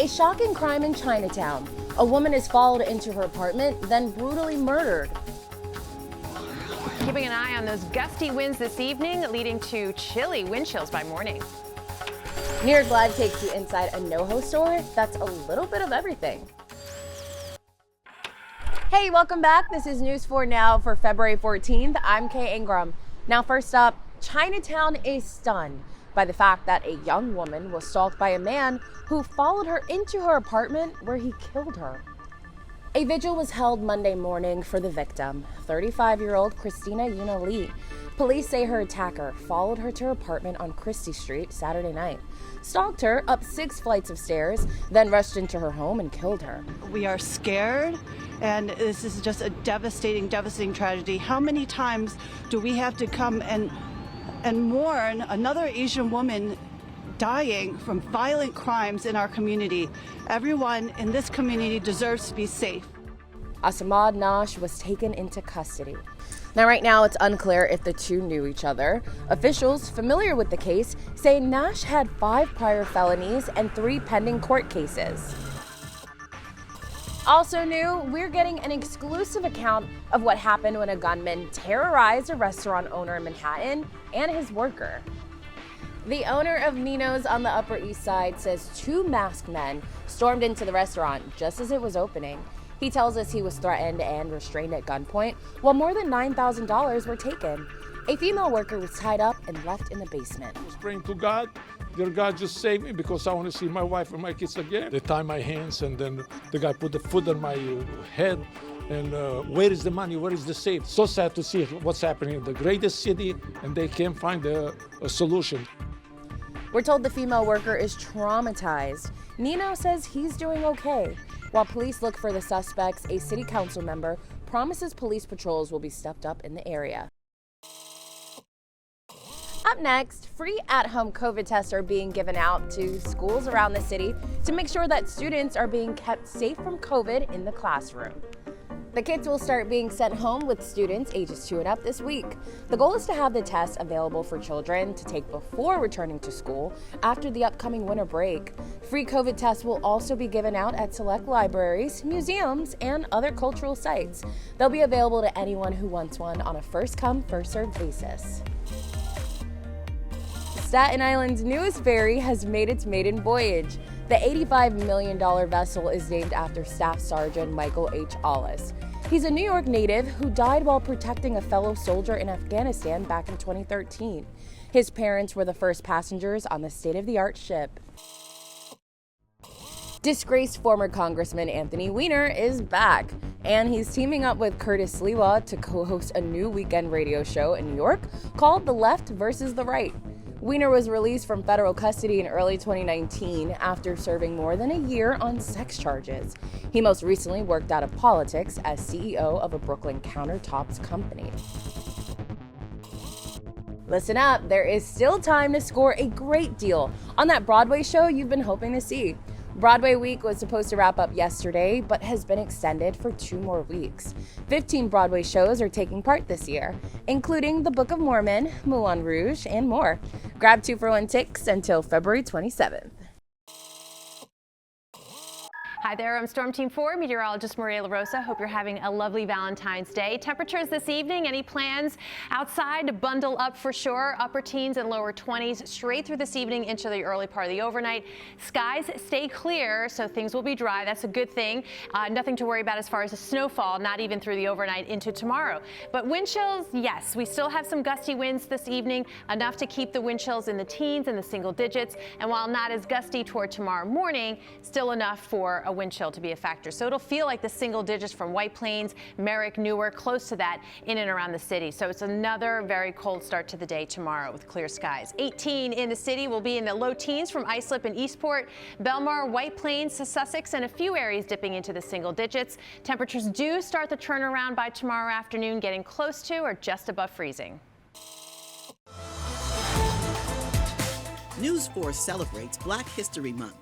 A shocking crime in Chinatown. A woman is followed into her apartment, then brutally murdered. Keeping an eye on those gusty winds this evening, leading to chilly wind chills by morning. New York Live takes you inside a NoHo store that's a little bit of everything. Hey, welcome back. This is News 4 Now for February 14th. I'm Kay Ingram. Now, first up, Chinatown is stunned by the fact that a young woman was stalked by a man who followed her into her apartment where he killed her. A vigil was held Monday morning for the victim, 35-year-old Christina Yuna Lee. Police say her attacker followed her to her apartment on Chrystie Street Saturday night, stalked her up 6 flights of stairs, then rushed into her home and killed her. We are scared, and this is just a devastating tragedy. How many times do we have to come and mourn another Asian woman dying from violent crimes in our community? Everyone in this community deserves to be safe. Asamad Nash was taken into custody. Now, right now, it's unclear if the two knew each other. Officials familiar with the case say Nash had 5 prior felonies and 3 pending court cases. Also new, we're getting an exclusive account of what happened when a gunman terrorized a restaurant owner in Manhattan and his worker. The owner of Nino's on the Upper East Side says 2 masked men stormed into the restaurant just as it was opening. He tells us he was threatened and restrained at gunpoint, while more than $9,000 were taken. A female worker was tied up and left in the basement. I was praying to God. Dear God, just save me because I want to see my wife and my kids again. They tied my hands, and then the guy put the foot on my head. And where is the money? Where is the safe? So sad to see what's happening in the greatest city, and they can't find a solution. We're told the female worker is traumatized. Nino says he's doing okay. While police look for the suspects, a city council member promises police patrols will be stepped up in the area. Up next, free at-home COVID tests are being given out to schools around the city to make sure that students are being kept safe from COVID in the classroom. The kits will start being sent home with students ages 2 and up this week. The goal is to have the tests available for children to take before returning to school after the upcoming winter break. Free COVID tests will also be given out at select libraries, museums, and other cultural sites. They'll be available to anyone who wants one on a first-come, first-served basis. Staten Island's newest ferry has made its maiden voyage. The $85 million vessel is named after Staff Sergeant Michael H. Ollis. He's a New York native who died while protecting a fellow soldier in Afghanistan back in 2013. His parents were the first passengers on the state-of-the-art ship. Disgraced former Congressman Anthony Weiner is back, and he's teaming up with Chrystie Sliwa to co-host a new weekend radio show in New York called The Left versus the Right. Weiner was released from federal custody in early 2019 after serving more than a year on sex charges. He most recently worked out of politics as CEO of a Brooklyn countertops company. Listen up, there is still time to score a great deal on that Broadway show you've been hoping to see. Broadway week was supposed to wrap up yesterday, but has been extended for 2 more weeks. 15 Broadway shows are taking part this year, including The Book of Mormon, Moulin Rouge, and more. Grab 2-for-1 tickets until February 27th. Hi there, I'm Storm Team 4 meteorologist Maria LaRosa. Hope you're having a lovely Valentine's Day. Temperatures this evening, any plans outside to bundle up for sure? Upper teens and lower 20s straight through this evening into the early part of the overnight. Skies stay clear, so things will be dry. That's a good thing. Nothing to worry about as far as the snowfall, not even through the overnight into tomorrow. But wind chills, yes, we still have some gusty winds this evening, enough to keep the wind chills in the teens and the single digits. And while not as gusty toward tomorrow morning, still enough for a wind chill to be a factor. So it'll feel like the single digits from White Plains, Merrick, Newark, close to that in and around the city. So it's another very cold start to the day tomorrow with clear skies. 18 in the city, will be in the low teens from Islip and Eastport, Belmar, White Plains to Sussex, and a few areas dipping into the single digits. Temperatures do start the turnaround by tomorrow afternoon, getting close to or just above freezing. News 4 celebrates Black History Month.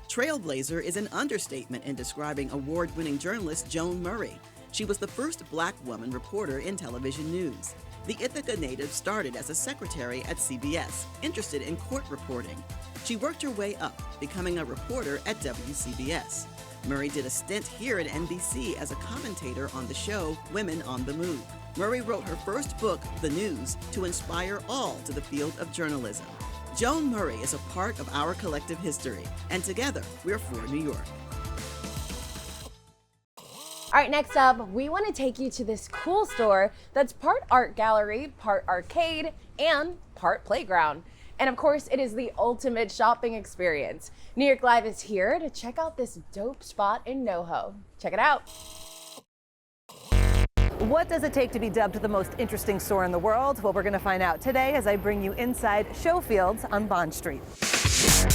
Trailblazer is an understatement in describing award-winning journalist Joan Murray. She was the first Black woman reporter in television news. The Ithaca native started as a secretary at CBS, interested in court reporting. She worked her way up, becoming a reporter at WCBS. Murray did a stint here at NBC as a commentator on the show Women on the Move. Murray wrote her first book, The News, to inspire all to the field of journalism. Joan Murray is a part of our collective history, and together we're for New York. All right, next up, we want to take you to this cool store that's part art gallery, part arcade, and part playground. And of course, it is the ultimate shopping experience. New York Live is here to check out this dope spot in NoHo. Check it out. What does it take to be dubbed the most interesting store in the world? Well, we're going to find out today as I bring you inside Showfields on Bond Street.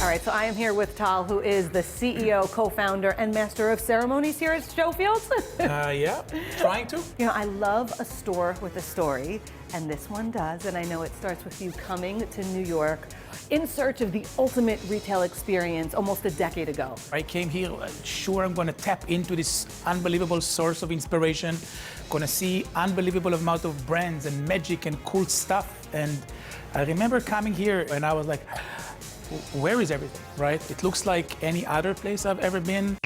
All right, so I am here with Tal, who is the CEO, co-founder, and master of ceremonies here at Showfields. Yeah, trying to. You know, I love a store with a story, and this one does, and I know it starts with you coming to New York in search of the ultimate retail experience almost a decade ago. I came here, sure I'm gonna tap into this unbelievable source of inspiration, gonna see unbelievable amount of brands and magic and cool stuff. And I remember coming here and I was like, where is everything, right? It looks like any other place I've ever been.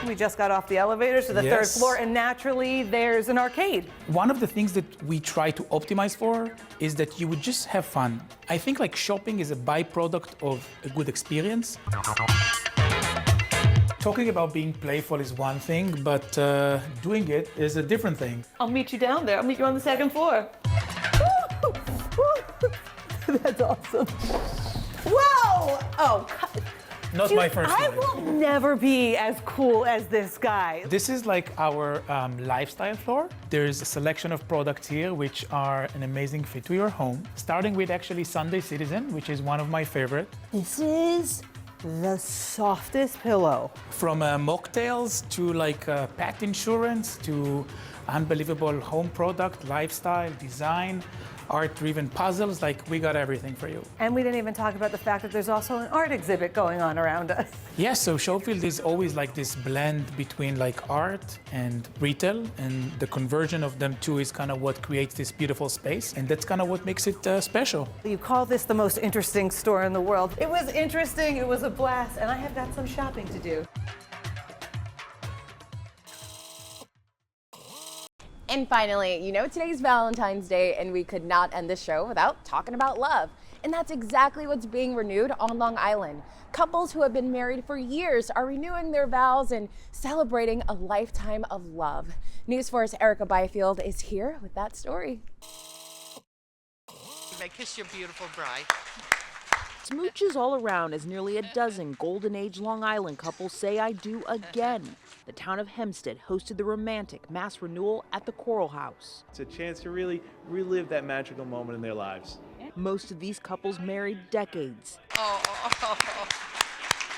We just got off the elevator to the third floor, and naturally there's an arcade. One of the things that we try to optimize for is that you would just have fun. I think like shopping is a byproduct of a good experience. Talking about being playful is one thing, but doing it is a different thing. I'll meet you down there. I'll meet you on the second floor. That's awesome. Whoa! Oh, Not my first I time. will never be as cool as this guy. This is like our lifestyle floor. There's a selection of products here which are an amazing fit to your home. Starting with actually Sunday Citizen, which is one of my favorite. This is the softest pillow. From mocktails to like pet insurance to unbelievable home product, lifestyle, design, art-driven puzzles, like we got everything for you. And we didn't even talk about the fact that there's also an art exhibit going on around us. Yes, so Showfield is always like this blend between like art and retail, and the conversion of them two is kind of what creates this beautiful space, and that's kind of what makes it special. You call this the most interesting store in the world. It was interesting, it was a blast, and I have got some shopping to do. And finally, you know, today's Valentine's Day, and we could not end the show without talking about love. And that's exactly what's being renewed on Long Island. Couples who have been married for years are renewing their vows and celebrating a lifetime of love. News 4's Erica Byfield is here with that story. You may kiss your beautiful bride. Smooches all around as nearly a dozen Golden Age Long Island couples say I do again. The town of Hempstead hosted the romantic mass renewal at the Coral House. It's a chance to really relive that magical moment in their lives. Most of these couples married decades. Oh.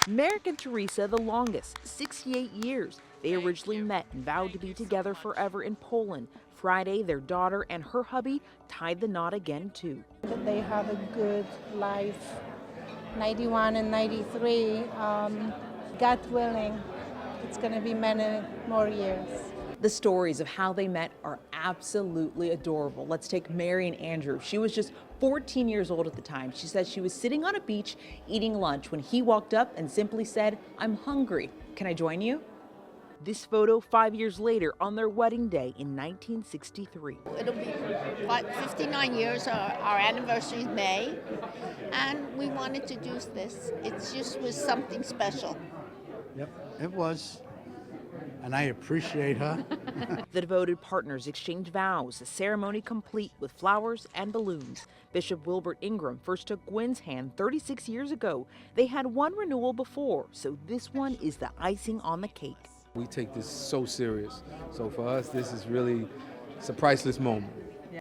Merrick and Teresa the longest, 68 years. They originally met and vowed to be together forever in Poland. Friday, their daughter and her hubby tied the knot again too. They have a good life, 91 and 93, God willing. It's going to be many more years. The stories of how they met are absolutely adorable. Let's take Mary and Andrew. She was just 14 years old at the time. She said she was sitting on a beach eating lunch when he walked up and simply said, "I'm hungry. Can I join you?" This photo 5 years later on their wedding day in 1963. It'll be 59 years, our anniversary is May, and we wanted to do this. It just was something special. Yep, it was. And I appreciate her. The devoted partners exchanged vows, a ceremony complete with flowers and balloons. Bishop Wilbert Ingram first took Gwen's hand 36 years ago. They had one renewal before, so this one is the icing on the cake. We take this so serious. So for us, this is really it's a priceless moment.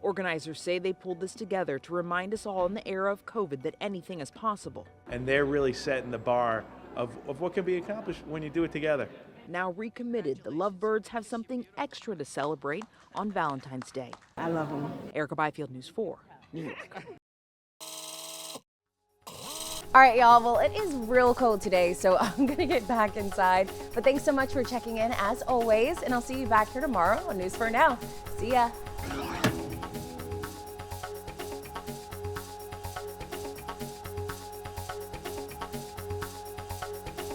Organizers say they pulled this together to remind us all in the era of COVID that anything is possible. And they're really setting the bar of what can be accomplished when you do it together. Now recommitted, the Lovebirds have something extra to celebrate on Valentine's Day. I love them. Erica Byfield, News 4, New York. All right, y'all, well, it is real cold today, so I'm gonna get back inside. But thanks so much for checking in as always, and I'll see you back here tomorrow on News 4 Now. See ya.